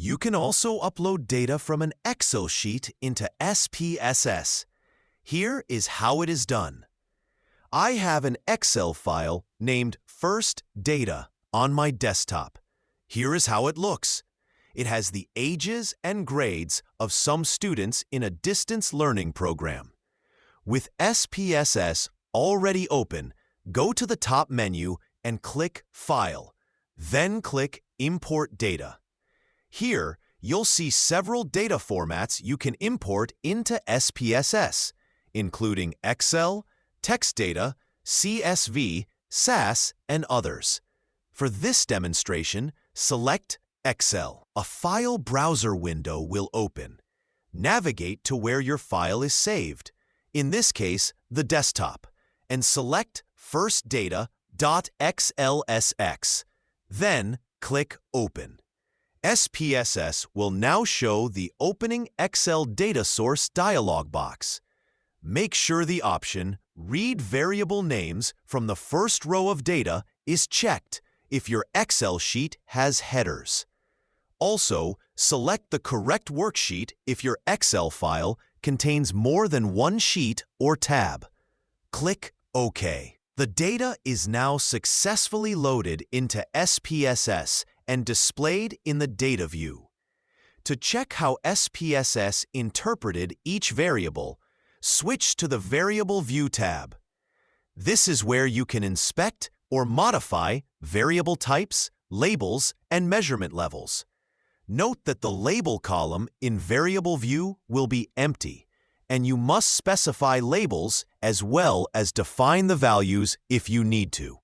You can also upload data from an Excel sheet into SPSS. Here is how it is done. I have an Excel file named First Data on my desktop. Here is how it looks. It has the ages and grades of some students in a distance learning program. With SPSS already open, go to the top menu and click File. Then click Import Data. Here, you'll see several data formats you can import into SPSS, including Excel, text data, CSV, SAS, and others. For this demonstration, select Excel. A file browser window will open. Navigate to where your file is saved, in this case, the desktop, and select firstdata.xlsx. Then click Open. SPSS will now show the Opening Excel Data Source dialog box. Make sure the option Read Variable Names from the first row of data is checked if your Excel sheet has headers. Also, select the correct worksheet if your Excel file contains more than one sheet or tab. Click OK. The data is now successfully loaded into SPSS and displayed in the Data view. To check how SPSS interpreted each variable, switch to the Variable View tab. This is where you can inspect or modify variable types, labels, and measurement levels. Note that the label column in Variable View will be empty, and you must specify labels as well as define the values if you need to.